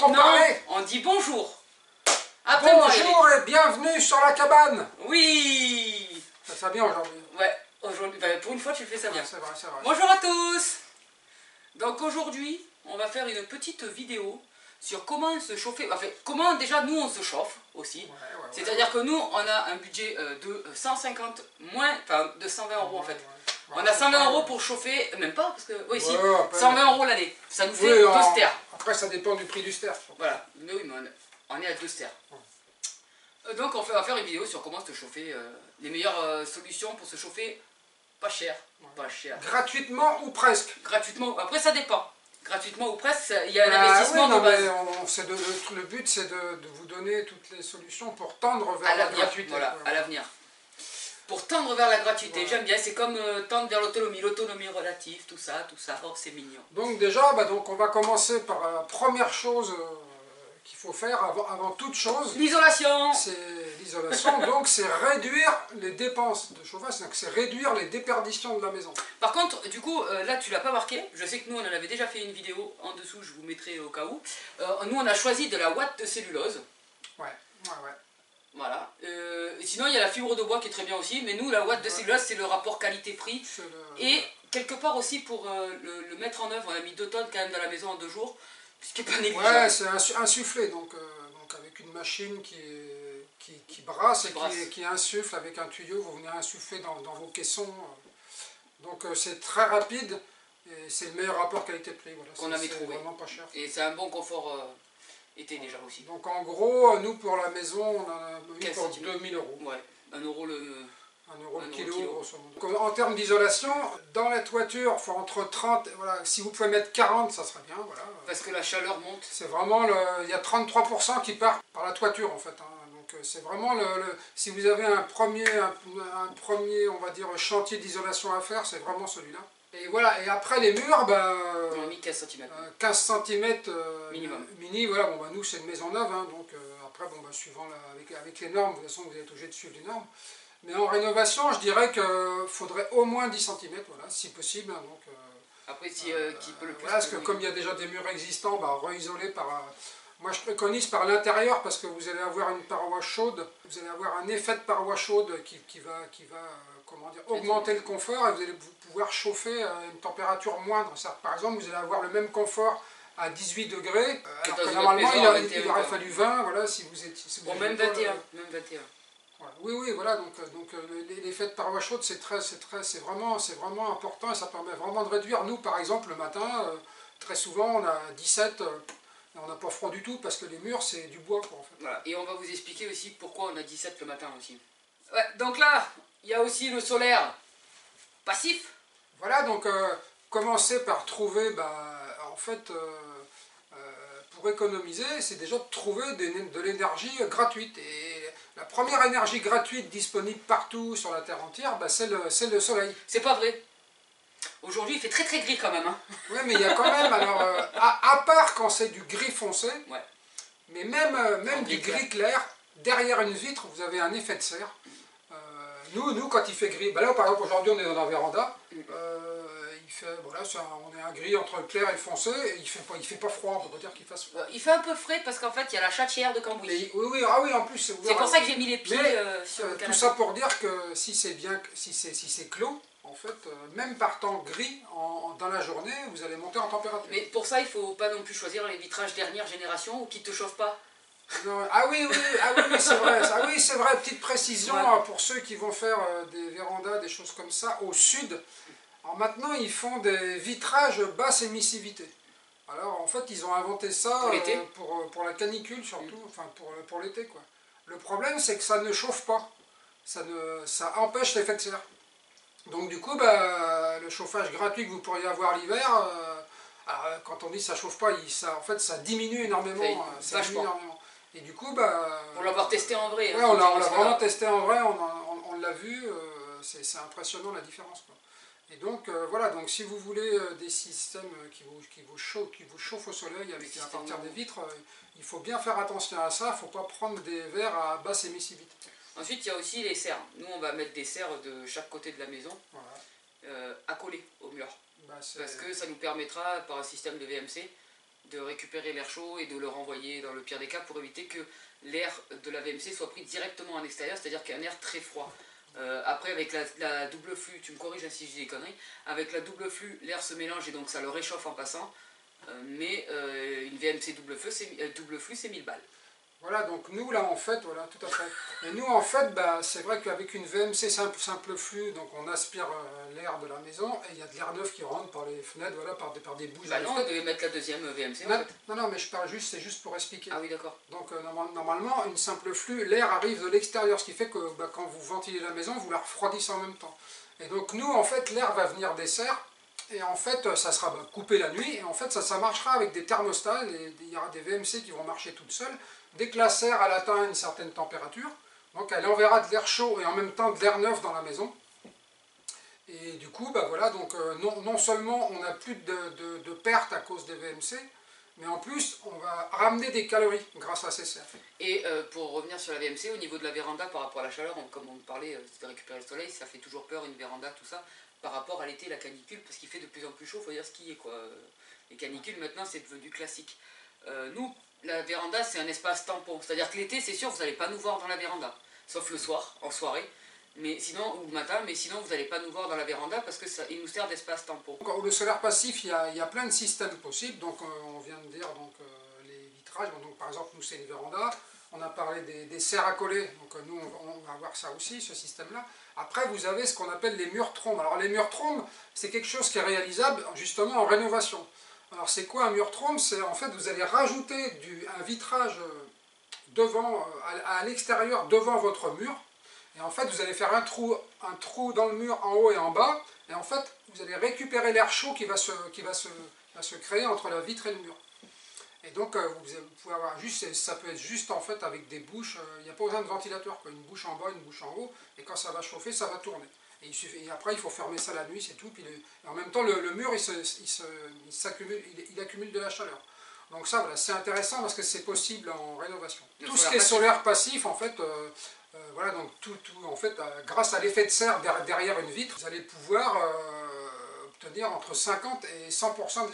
encore Non, parler. on dit bonjour. Après Bonjour et bienvenue sur la cabane. Oui. Ça va bien aujourd'hui. Ouais, aujourd'hui, pour une fois tu fais ça bien. C'est vrai, c'est vrai. Bonjour à tous. Donc aujourd'hui, on va faire une petite vidéo sur comment se chauffer, enfin comment déjà nous on se chauffe aussi. C'est-à-dire que nous on a un budget de 150 moins, enfin de 120 euros en fait. On a 120 euros pour chauffer, même pas parce que, oui si, 120 euros l'année. Ça nous fait 2 stères. Après ça dépend du prix du ster. Voilà, mais oui, mais on est à 2 stères. Donc on va faire une vidéo sur comment se chauffer, les meilleures solutions pour se chauffer pas cher. Pas cher. Gratuitement ou presque. Gratuitement, après ça dépend. Gratuitement ou presque, il y a un investissement de base. Le but c'est de vous donner toutes les solutions pour tendre vers la gratuité. Voilà, à l'avenir. Pour tendre vers la gratuité, j'aime bien, c'est comme tendre vers l'autonomie relative, tout ça, oh c'est mignon. Donc déjà, donc on va commencer par la première chose qu'il faut faire avant toute chose. L'isolation. C'est l'isolation, donc c'est réduire les dépenses de chauffage, c'est réduire les déperditions de la maison. Par contre, du coup, là tu l'as pas marqué, je sais que nous on en avait déjà fait une vidéo en dessous, je vous mettrai au cas où. Nous on a choisi de la ouate de cellulose. Ouais. Voilà. Sinon, il y a la fibre de bois qui est très bien aussi, mais nous, la ouate de cellulose, c'est le rapport qualité-prix. Et quelque part aussi, pour le mettre en œuvre, on a mis 2 tonnes quand même dans la maison en 2 jours, ce qui n'est pas négligeable. Ouais, c'est insufflé, donc avec une machine qui brasse et qui insuffle avec un tuyau, vous venez insuffler dans vos caissons. Donc c'est très rapide et c'est le meilleur rapport qualité-prix. Voilà, qu'on avait trouvé. Vraiment pas cher. Et c'est un bon confort. Été déjà aussi. Donc en gros, nous pour la maison, on en a mis pour 2000 euros. Ouais, 1 euro le... 1 euro le kilo, grosso modo. Donc, en termes d'isolation, dans la toiture, il faut entre 30, voilà, si vous pouvez mettre 40, ça serait bien. Voilà. Parce que la chaleur monte. C'est vraiment, il y a 33% qui partent par la toiture en fait. Donc c'est vraiment, si vous avez un premier, on va dire, chantier d'isolation à faire, c'est vraiment celui-là. Et voilà, et après les murs, on a mis 15 cm. 15 cm minimum. Mini, voilà, nous c'est une maison neuve, donc après, suivant, avec les normes, de toute façon vous êtes obligé de suivre les normes. Mais en rénovation, je dirais qu'il faudrait au moins 10 cm, voilà, si possible. Donc, après, qui peut le plus. Parce que comme il y a déjà des murs existants, re-isoler par... moi je préconise par l'intérieur parce que vous allez avoir une paroi chaude, vous allez avoir un effet de paroi chaude qui va comment dire, augmenter le confort et vous allez pouvoir chauffer à une température moindre. Par exemple, vous allez avoir le même confort à 18 degrés, alors que normalement il aurait fallu 20, voilà, si vous étiez... Bon, même 21, même 21. Voilà. Oui, voilà, donc l'effet de paroi chaude, c'est vraiment important et ça permet vraiment de réduire. Nous, par exemple, le matin, très souvent, on a 17, et on n'a pas froid du tout parce que les murs, c'est du bois, quoi, en fait. Voilà. Et on va vous expliquer aussi pourquoi on a 17 le matin aussi. Ouais, donc là, il y a aussi le solaire passif. Voilà, donc commencer par trouver, en fait, pour économiser, c'est déjà de trouver de l'énergie gratuite. Et la première énergie gratuite disponible partout sur la Terre entière, c'est le soleil. C'est pas vrai. Aujourd'hui, il fait très gris quand même. Hein. Oui, mais il y a quand même, alors, à part quand c'est du gris foncé, mais même du gris clair, derrière une vitre, vous avez un effet de serre. Nous, quand il fait gris, là par exemple aujourd'hui on est dans la véranda, il fait, voilà, on est un gris entre le clair et le foncé, et il fait pas froid, on peut dire qu'il fasse froid. Il fait un peu frais parce qu'en fait il y a la chatière de Cambouis. Oui, en plus c'est ouvert. C'est pour ça que j'ai mis les pieds sur le canapé. Tout ça pour dire que si c'est clos, en fait, même par temps gris, dans la journée, vous allez monter en température. Mais pour ça, il ne faut pas non plus choisir les vitrages dernière génération ou qui ne te chauffent pas. Non, oui, c'est vrai. C'est vrai, petite précision pour ceux qui vont faire des vérandas, des choses comme ça, au sud. Alors maintenant, ils font des vitrages basse émissivité. Alors en fait, ils ont inventé ça pour la canicule surtout, enfin pour l'été, quoi. Le problème, c'est que ça ne chauffe pas. Ça empêche l'effet de serre. Donc du coup, le chauffage gratuit que vous pourriez avoir l'hiver, quand on dit ça chauffe pas, en fait ça diminue énormément. Et du coup, pour l'avoir testé en vrai. Ouais, on l'a vraiment testé en vrai, on l'a vu, c'est impressionnant la différence, quoi. Et donc voilà, donc si vous voulez des systèmes qui vous chauffent au soleil à partir des vitres, il faut bien faire attention à ça, il ne faut pas prendre des verres à basse émissivité. Ensuite, il y a aussi les serres. Nous, on va mettre des serres de chaque côté de la maison, accolées au mur. Parce que ça nous permettra, par un système de VMC, de récupérer l'air chaud et de le renvoyer dans le pire des cas pour éviter que l'air de la VMC soit pris directement en extérieur, c'est-à-dire qu'il y a un air très froid. Après avec la double flux, tu me corriges si je dis des conneries, avec la double flux l'air se mélange et donc ça le réchauffe en passant, mais une VMC double flux c'est 1000 balles. Voilà, donc nous là en fait, voilà, tout à fait. Et nous en fait, bah, c'est vrai qu'avec une VMC simple flux, donc on aspire l'air de la maison et il y a de l'air neuf qui rentre par les fenêtres, voilà, par des bouches. Bah non, on devait mettre la deuxième VMC non, en fait. non, mais je parle juste, c'est juste pour expliquer. Ah oui, d'accord. Donc normalement, une simple flux, l'air arrive de l'extérieur, ce qui fait que bah, quand vous ventilez la maison, vous la refroidissez en même temps. Et donc nous, en fait, l'air va venir des serres. Et en fait, ça sera coupé la nuit, et en fait, ça marchera avec des thermostats, il y aura des VMC qui vont marcher toutes seules. Dès que la serre elle atteint une certaine température, donc elle enverra de l'air chaud et en même temps de l'air neuf dans la maison. Et du coup, bah voilà, donc non seulement on n'a plus de pertes à cause des VMC, mais en plus, on va ramener des calories grâce à ces serres. Et pour revenir sur la VMC, au niveau de la véranda, par rapport à la chaleur, comme on parlait, de récupérer le soleil, ça fait toujours peur une véranda, tout ça, par rapport à l'été, la canicule, parce qu'il fait de plus en plus chaud, il faut dire ce qui est, quoi. Les canicules, maintenant, c'est devenu classique. Nous, la véranda, c'est un espace tampon, c'est-à-dire que l'été, c'est sûr, vous n'allez pas nous voir dans la véranda, sauf le soir, en soirée, mais sinon, ou le matin, mais sinon, vous n'allez pas nous voir dans la véranda, parce qu'il nous sert d'espace tampon. Le solaire passif, il y a plein de systèmes possibles, donc on vient de dire donc, les vitrages, donc, par exemple, nous, c'est une véranda. On a parlé des serres à coller, donc nous on va avoir ça aussi, ce système-là. Après vous avez ce qu'on appelle les murs trombes. Alors les murs trombes, c'est quelque chose qui est réalisable justement en rénovation. Alors c'est quoi un mur trombe? C'est en fait vous allez rajouter un vitrage devant, à l'extérieur devant votre mur. Et en fait vous allez faire un trou dans le mur en haut et en bas. Et en fait vous allez récupérer l'air chaud qui va se créer entre la vitre et le mur. Et donc, vous pouvez avoir juste, ça peut être juste en fait avec des bouches, il n'y a pas besoin de ventilateur, quoi. Une bouche en bas, une bouche en haut, et quand ça va chauffer, ça va tourner. Et après, il faut fermer ça la nuit, c'est tout. Puis et en même temps, le mur, il accumule de la chaleur. Donc ça, voilà, c'est intéressant parce que c'est possible en rénovation. Tout ce qui est solaire passif, en fait, voilà, donc en fait, grâce à l'effet de serre derrière une vitre, vous allez pouvoir obtenir entre 50 et 100%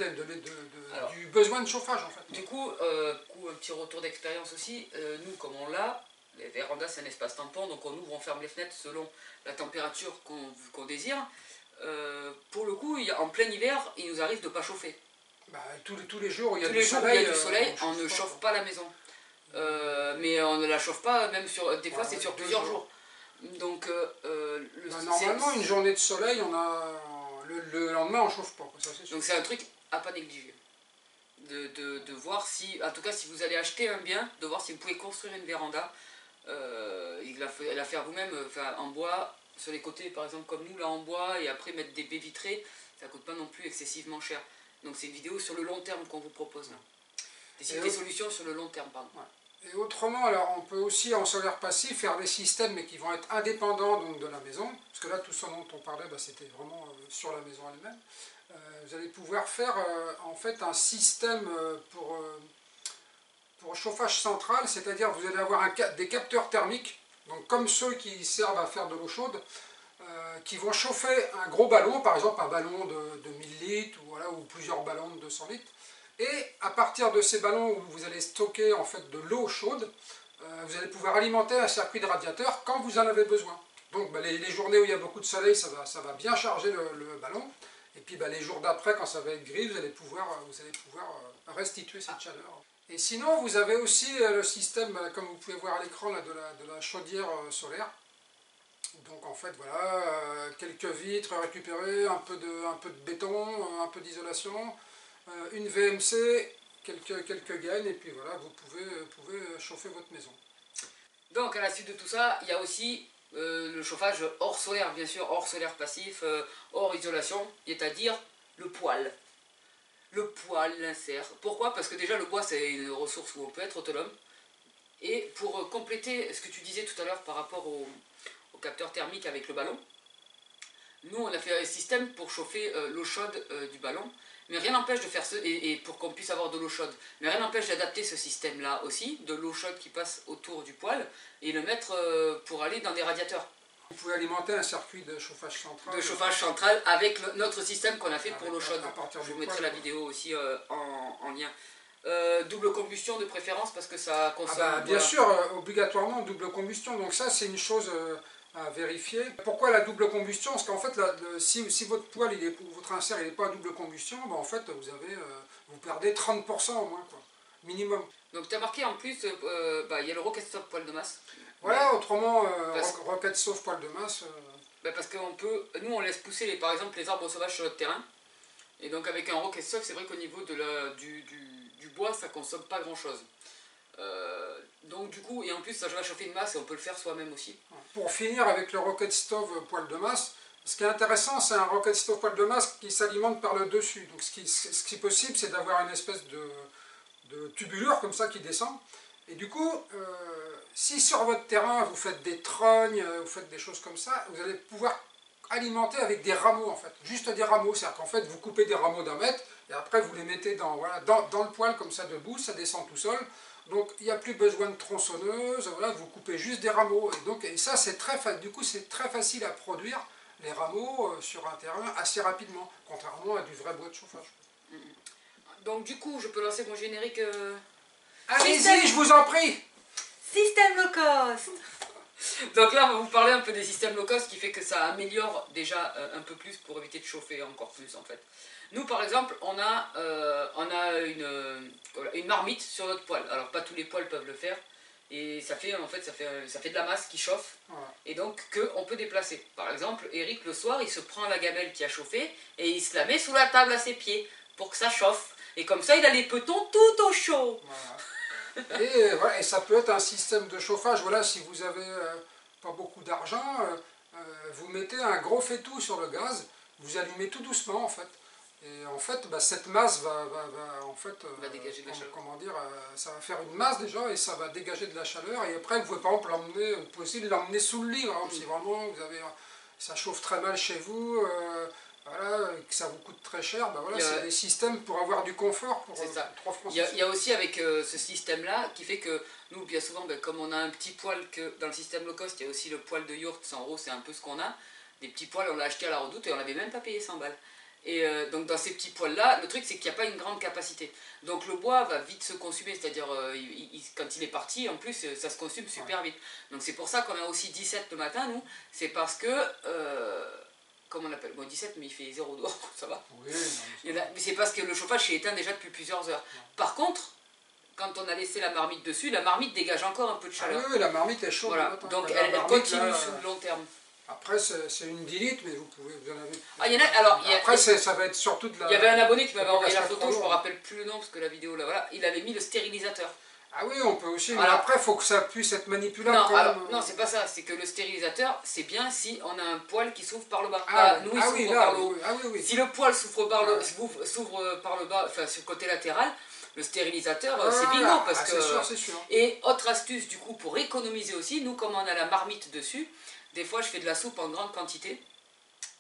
du besoin de chauffage en fait. Du coup, un petit retour d'expérience aussi, nous comme on l'a, les vérandas c'est un espace tampon, donc on ouvre, on ferme les fenêtres selon la température qu'on désire. Pour le coup, en plein hiver, il nous arrive de ne pas chauffer. Bah, tous les jours où il y a du soleil, on ne chauffe pas la maison. Mais on ne la chauffe pas, même des fois c'est sur plusieurs jours. Donc, normalement, une journée de soleil, le lendemain, on ne chauffe pas. Donc c'est un truc à pas négliger. De voir si, en tout cas si vous allez acheter un bien, de voir si vous pouvez construire une véranda, la faire vous-même, en bois, sur les côtés par exemple comme nous là en bois, et après mettre des baies vitrées, ça ne coûte pas non plus excessivement cher. Donc c'est une vidéo sur le long terme qu'on vous propose là. Des solutions sur le long terme, pardon. Ouais. Et autrement, alors on peut aussi en solaire passif faire des systèmes mais qui vont être indépendants donc, de la maison, parce que là tout ce dont on parlait, bah, c'était vraiment sur la maison elle-même. Vous allez pouvoir faire en fait un système pour chauffage central, c'est-à-dire vous allez avoir des capteurs thermiques, donc comme ceux qui servent à faire de l'eau chaude, qui vont chauffer un gros ballon, par exemple un ballon de 1000 litres ou plusieurs ballons de 200 litres. Et à partir de ces ballons où vous allez stocker en fait de l'eau chaude, vous allez pouvoir alimenter un circuit de radiateur quand vous en avez besoin. Donc bah, les journées où il y a beaucoup de soleil, ça va bien charger le ballon. Et puis bah, les jours d'après, quand ça va être gris, vous allez pouvoir restituer cette chaleur. Et sinon, vous avez aussi le système, comme vous pouvez voir à l'écran, de la chaudière solaire. Donc en fait, voilà, quelques vitres récupérées, un peu de béton, un peu d'isolation, une VMC, quelques gaines, et puis voilà, vous pouvez chauffer votre maison. Donc à la suite de tout ça, il y a aussi le chauffage hors solaire, bien sûr, hors solaire passif, hors isolation, c'est-à-dire le poêle. Le poêle, l'insert. Pourquoi? Parce que déjà le bois c'est une ressource où on peut être autonome. Et pour compléter ce que tu disais tout à l'heure par rapport au capteur thermique avec le ballon, nous on a fait un système pour chauffer l'eau chaude du ballon, mais rien n'empêche de faire ce, et pour qu'on puisse avoir de l'eau chaude, mais rien n'empêche d'adapter ce système là aussi, de l'eau chaude qui passe autour du poêle, et le mettre pour aller dans des radiateurs. Vous pouvez alimenter un circuit de chauffage central. De chauffage central avec notre système qu'on a fait pour l'eau chaude. Je vous mettrai la vidéo aussi en lien. double combustion de préférence parce que ça consomme... Bien sûr, obligatoirement double combustion, donc ça c'est une chose à vérifier. Pourquoi la double combustion? Parce qu'en fait, si votre poêle, votre insert n'est pas à double combustion, ben, en fait vous perdez 30% au moins, quoi, minimum. Donc tu as marqué en plus, il y a le Rocket Stop poêle de masse. Voilà, autrement, Rocket Stove poêle de masse... parce que nous on laisse pousser par exemple les arbres sauvages sur notre terrain. Et donc avec un Rocket Stove, c'est vrai qu'au niveau du bois, ça consomme pas grand chose. Donc du coup, et en plus ça va chauffer une masse et on peut le faire soi-même aussi. Pour finir avec le Rocket Stove poêle de masse, ce qui est intéressant, c'est un Rocket Stove poêle de masse qui s'alimente par le dessus. Donc ce qui est possible, c'est d'avoir une espèce de tubulure comme ça qui descend. Et du coup, si sur votre terrain vous faites des trognes, vous faites des choses comme ça, vous allez pouvoir alimenter avec des rameaux en fait, juste des rameaux, c'est-à-dire qu'en fait vous coupez des rameaux d'1 mètre et après vous les mettez dans le poêle comme ça debout, ça descend tout seul, donc il n'y a plus besoin de tronçonneuse, voilà, vous coupez juste des rameaux et ça c'est du coup c'est très facile à produire les rameaux sur un terrain assez rapidement, contrairement à du vrai bois de chauffage. Donc du coup je peux lancer mon générique. Allez-y, je vous en prie. Système low cost. Donc là, on va vous parler un peu des systèmes low cost qui fait que ça améliore déjà un peu plus pour éviter de chauffer encore plus en fait. Nous par exemple, on a une marmite sur notre poêle. Alors pas tous les poêles peuvent le faire. Et ça fait de la masse qui chauffe. Voilà. Et donc qu'on peut déplacer. Par exemple, Eric le soir, il se prend la gamelle qui a chauffé et il se la met sous la table à ses pieds pour que ça chauffe. Et comme ça, il a les petons tout au chaud. Voilà. Et ça peut être un système de chauffage, voilà, si vous n'avez pas beaucoup d'argent, vous mettez un gros faitout sur le gaz, vous allumez tout doucement en fait. Et en fait, cette masse va dégager de la chaleur. Comment dire, ça va faire une masse déjà et ça va dégager de la chaleur. Et après, vous pouvez par exemple l'emmener, vous pouvez aussi l'emmener sous le lit, par exemple, si vraiment ça chauffe très mal chez vous. Voilà, que ça vous coûte très cher, voilà, c'est des systèmes pour avoir du confort pour 3 francs. Il y a aussi avec ce système-là qui fait que nous, bien souvent, comme on a un petit poêle que dans le système low cost, il y a aussi le poêle de Yurts, en gros, c'est un peu ce qu'on a. Des petits poêles, on l'a acheté à la Redoute et on n'avait même pas payé 100 balles. Et donc dans ces petits poêles-là, le truc c'est qu'il n'y a pas une grande capacité. Donc le bois va vite se consumer, c'est-à-dire quand il est parti, en plus, ça se consume super vite. Donc c'est pour ça qu'on a aussi 17 le matin, nous. C'est parce que... comment on appelle, bon 17 mais il fait 0 dehors, ça va. Oui, mais c'est parce que le chauffage s'est éteint déjà depuis plusieurs heures. Par contre, quand on a laissé la marmite dessus, la marmite dégage encore un peu de chaleur. Oui, la marmite est chaude. Voilà. Donc elle continue sur le long terme. Après c'est une 10 litres, mais vous en avez... Ah, il y en a, alors, après ça va être surtout de la... Il y avait un abonné qui m'avait envoyé la photo, je ne me rappelle plus le nom parce que la vidéo là, voilà, il avait mis le stérilisateur. Ah oui, on peut aussi, mais après, il faut que ça puisse être manipulable. Non, c'est pas ça, c'est que le stérilisateur, c'est bien si on a un poêle qui s'ouvre par le bas. Nous, il s'ouvre par le haut. Si le poêle s'ouvre par le bas, enfin sur le côté latéral, le stérilisateur, c'est bingo. Parce que... c'est sûr. Et autre astuce, du coup, pour économiser aussi, nous, comme on a la marmite dessus, des fois, je fais de la soupe en grande quantité.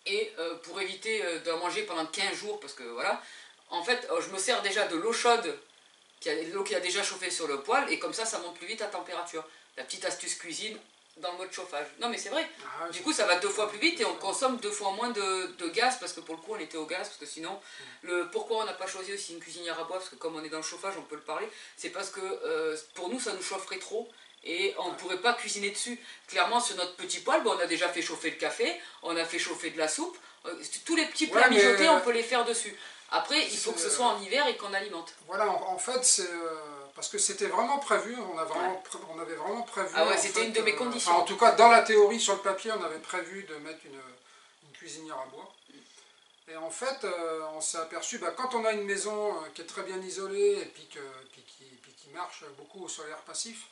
Et pour éviter de manger pendant 15 jours, parce que voilà, en fait, je me sers déjà de l'eau chaude, l'eau qui a déjà chauffé sur le poêle, et comme ça monte plus vite à température. La petite astuce cuisine dans le mode chauffage. Non mais c'est vrai, du coup ça va 2 fois plus vite et on consomme 2 fois moins de gaz, parce que pour le coup on était au gaz, parce que sinon, pourquoi on n'a pas choisi aussi une cuisinière à bois, parce que comme on est dans le chauffage on peut le parler, c'est parce que pour nous ça nous chaufferait trop, et on ne pourrait pas cuisiner dessus. Clairement sur notre petit poêle, on a déjà fait chauffer le café, on a fait chauffer de la soupe, tous les petits plats mijotés on peut les faire dessus. Après, il faut que ce soit en hiver et qu'on alimente. Voilà, en fait, c'est parce que c'était vraiment prévu, on avait vraiment prévu... Ah ouais, c'était une de mes conditions. En tout cas, dans la théorie, sur le papier, on avait prévu de mettre une cuisinière à bois. Et en fait, on s'est aperçu, quand on a une maison qui est très bien isolée et puis qui marche beaucoup au solaire passif,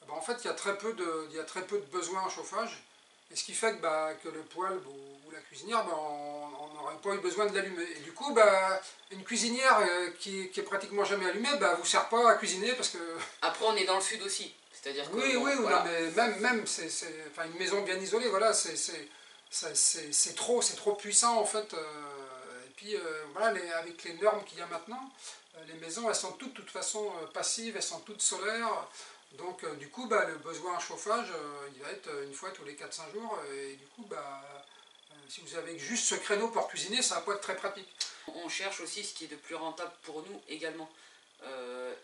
en fait, il y a très peu de besoin en chauffage. Et ce qui fait que le poêle ou la cuisinière, on n'aurait pas eu besoin de l'allumer. Et du coup, une cuisinière qui est pratiquement jamais allumée, vous sert pas à cuisiner parce que... Après, on est dans le sud aussi. C'est-à-dire que... Oui, voilà. Mais même une maison bien isolée, voilà, c'est trop puissant en fait. Et puis, voilà, avec les normes qu'il y a maintenant, les maisons, elles sont toutes, de toute façon, passives, elles sont toutes solaires. Donc du coup, le besoin en chauffage, il va être une fois tous les 4-5 jours. Et du coup, si vous avez juste ce créneau pour cuisiner, ça va pas être très pratique. On cherche aussi ce qui est de plus rentable pour nous également.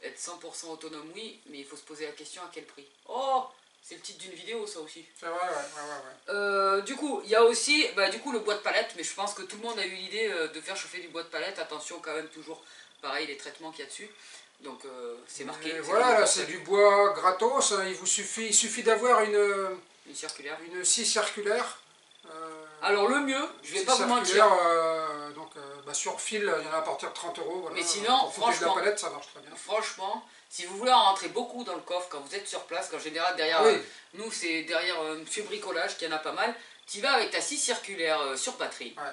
être 100% autonome, oui, mais il faut se poser la question à quel prix. Oh, c'est le titre d'une vidéo, ça aussi. C'est vrai, ouais. Du coup, il y a aussi le bois de palette, mais je pense que tout le monde a eu l'idée de faire chauffer du bois de palette. Attention quand même, toujours pareil, les traitements qu'il y a dessus. Donc c'est marqué. Et voilà, là c'est du bois gratos, hein, il suffit d'avoir une circulaire. Une scie circulaire. Alors le mieux, je vais pas vous mentir. Sur fil, il y en a à partir de 30 €. Voilà, mais sinon, franchement, de la palette, ça marche très bien. Franchement, si vous voulez en rentrer beaucoup dans le coffre quand vous êtes sur place, qu'en général derrière, nous c'est derrière Monsieur Bricolage qui en a pas mal, tu vas avec ta scie circulaire sur batterie. Ouais.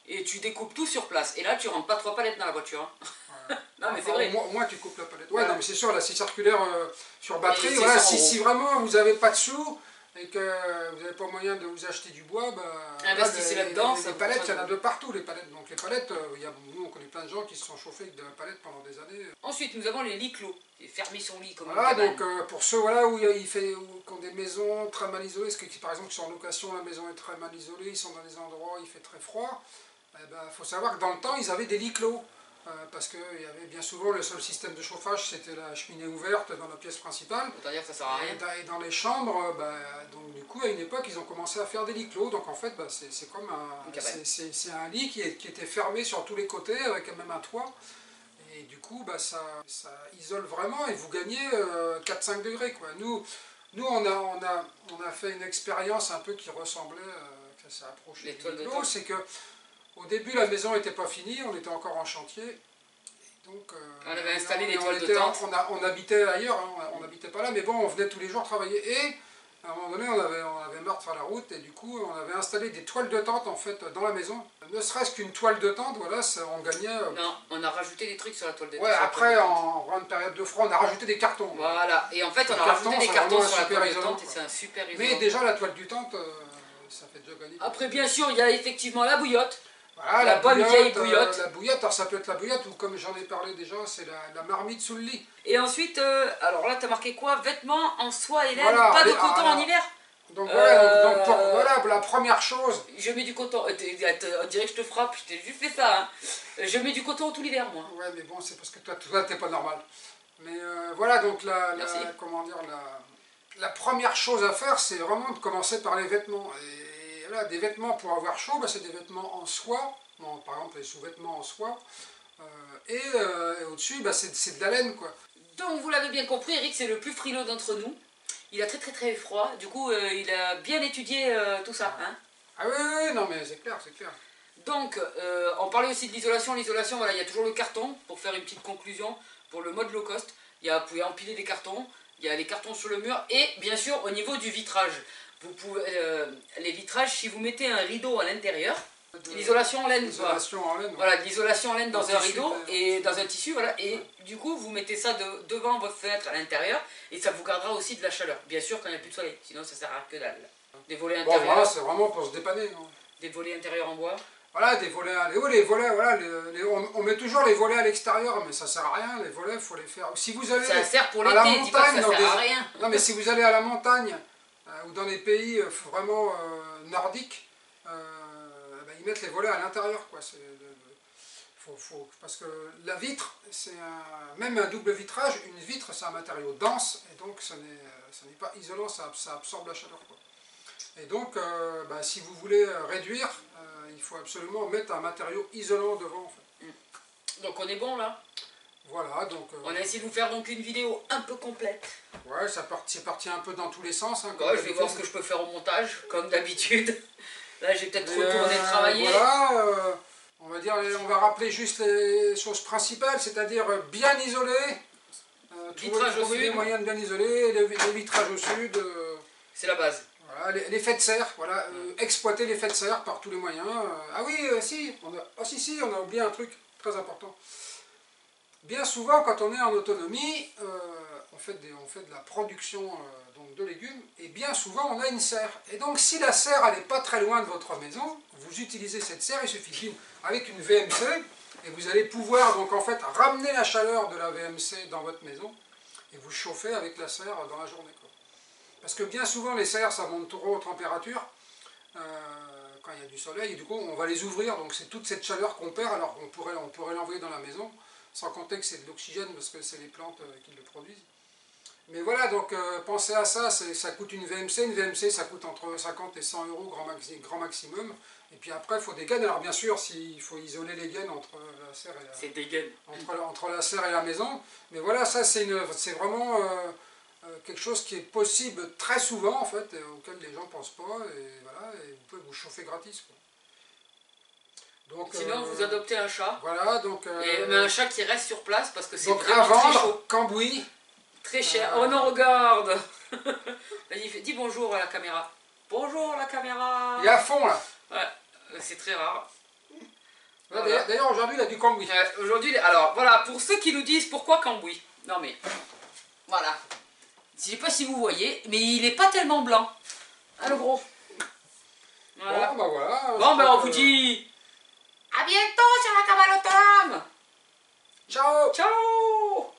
Et tu découpes tout sur place. Et là, tu rentres pas 3 palettes dans la voiture. Hein. Ouais. Non, mais c'est vrai. Au moins, tu coupes la palette. Ouais, non, mais c'est sûr, la scie circulaire sur batterie, voilà, si vraiment vous n'avez pas de sous et que vous n'avez pas moyen de vous acheter du bois, investissez là-dedans. Les palettes, il y en a de partout, les palettes. Donc les palettes, nous on connaît plein de gens qui se sont chauffés avec de la palette pendant des années. Ensuite, nous avons les lits clos. Fermer son lit comme voilà, donc pour ceux qui ont des maisons très mal isolées, parce que par exemple sont en location, la maison est très mal isolée, ils sont dans des endroits où il fait très froid, faut savoir que dans le temps, ils avaient des lits clos. Parce qu'il y avait bien souvent le seul système de chauffage, c'était la cheminée ouverte dans la pièce principale. C'est-à-dire que ça sert à rien. Et dans les chambres, donc du coup à une époque ils ont commencé à faire des lits clos. Donc en fait c'est comme c'est un lit qui était fermé sur tous les côtés avec même un toit. Et du coup ça isole vraiment et vous gagnez 4-5 degrés quoi. Nous on a fait une expérience un peu qui ressemblait, ça s'est approché des lits clos, c'est que au début, la maison n'était pas finie, on était encore en chantier. Donc, on avait installé des toiles de tente. On habitait ailleurs, hein, on n'habitait pas là, mais bon, on venait tous les jours travailler. Et à un moment donné, on avait marre de faire la route, et du coup, on avait installé des toiles de tente en fait dans la maison. Ne serait-ce qu'une toile de tente, voilà, on gagnait. Non, on a rajouté des trucs sur la toile de tente. Ouais, après, en grande période de froid, on a rajouté des cartons. Voilà, et en fait, on a rajouté des cartons sur la toile de tente, et c'est un super isolant. Mais déjà, la toile du tente, ça fait déjà gagner. Après, bien sûr, il y a effectivement la bouillotte. Voilà, la bonne vieille bouillotte. La bouillotte, alors ça peut être la bouillotte ou comme j'en ai parlé déjà, c'est la marmite sous le lit. Et ensuite, alors là tu as marqué quoi? Vêtements en soie et laine, pas de coton en hiver. Donc voilà, la première chose. Je mets du coton, on dirait que je te frappe, je t'ai juste fait ça. Hein. Je mets du coton tout l'hiver moi. Ouais mais bon c'est parce que toi t'es pas normal. Mais voilà donc la première chose à faire c'est vraiment de commencer par les vêtements. Et là, des vêtements pour avoir chaud, c'est des vêtements en soie, bon, par exemple les sous-vêtements en soie, et au-dessus c'est de la laine quoi. Donc vous l'avez bien compris, Eric c'est le plus frileux d'entre nous. Il a très froid, du coup il a bien étudié tout ça. Hein. Ah oui, non mais c'est clair, c'est clair. Donc on parlait aussi de l'isolation, voilà, il y a toujours le carton, pour faire une petite conclusion, pour le mode low cost, vous pouvez empiler des cartons, il y a les cartons sur le mur, et bien sûr au niveau du vitrage. Vous pouvez, les vitrages, si vous mettez un rideau à l'intérieur, l'isolation en laine, voilà, l'isolation en laine dans un rideau et dans un tissu, voilà, et du coup vous mettez ça devant votre fenêtre à l'intérieur et ça vous gardera aussi de la chaleur, bien sûr quand il n'y a plus de soleil, sinon ça sert à que dalle. Des volets intérieurs. Bon, voilà, c'est vraiment pour se dépanner. Non. Des volets intérieurs en bois. Voilà, des volets, les volets, voilà, on met toujours les volets à l'extérieur, mais ça sert à rien, les volets, il faut les faire. Si vous allez ça sert pour l'été, dis pas que ça sert à rien. Non mais si vous allez à la montagne, ou dans des pays vraiment nordiques, ils mettent les volets à l'intérieur, quoi. Parce que la vitre, même un double vitrage, une vitre c'est un matériau dense, et donc ce n'est pas isolant, ça absorbe la chaleur, quoi. Et donc, si vous voulez réduire, il faut absolument mettre un matériau isolant devant, en fait. Donc on est bon là. Voilà, donc... on a essayé de vous faire donc une vidéo un peu complète. Ouais, c'est parti un peu dans tous les sens. Hein, ouais, je vais voir ce que je peux faire au montage, comme d'habitude. Là, j'ai peut-être retourné travailler. Voilà, on va rappeler juste les choses principales, c'est-à-dire bien isolé, trouver des moyens de bien isoler, les vitrages au sud. C'est la base. Voilà, les faits de serre, voilà, exploiter les faits de serre par tous les moyens. Ah oui, on a oublié un truc très important. Bien souvent, quand on est en autonomie, on fait de la production donc de légumes, et bien souvent on a une serre. Et donc si la serre n'est pas très loin de votre maison, vous utilisez cette serre, il suffit avec une VMC, et vous allez pouvoir donc en fait ramener la chaleur de la VMC dans votre maison, et vous chauffer avec la serre dans la journée, quoi. Parce que bien souvent les serres ça monte trop aux températures, quand il y a du soleil, et du coup on va les ouvrir, donc c'est toute cette chaleur qu'on perd, alors on pourrait l'envoyer dans la maison. sans compter que c'est de l'oxygène parce que c'est les plantes qui le produisent. Mais voilà, donc pensez à ça, ça coûte une VMC ça coûte entre 50 et 100 euros grand maximum. Et puis après, il faut des gaines. Alors bien sûr, il faut isoler les gaines entre la serre et la, c'est des gaines. entre la serre et la maison. Mais voilà, ça c'est vraiment quelque chose qui est possible très souvent en fait, et auquel les gens ne pensent pas. Et voilà, et vous pouvez vous chauffer gratis, quoi. Donc, sinon, vous adoptez un chat. Voilà, donc... mais un chat qui reste sur place parce que c'est vraiment très chaud. à vendre, Cambouis. Très cher. Oh non, regarde. Vas-y, dis bonjour à la caméra. Bonjour la caméra. Il est à fond là. Ouais, c'est très rare. Voilà. D'ailleurs, aujourd'hui, il a du Cambouis. Aujourd'hui, alors voilà, pour ceux qui nous disent pourquoi Cambouis. Non mais, voilà. Je sais pas si vous voyez, mais il est pas tellement blanc. Hein, le gros. Voilà. Bon, bah voilà. Bon, ben on vous dit à bientôt sur la cabane autonome. Ciao. Ciao.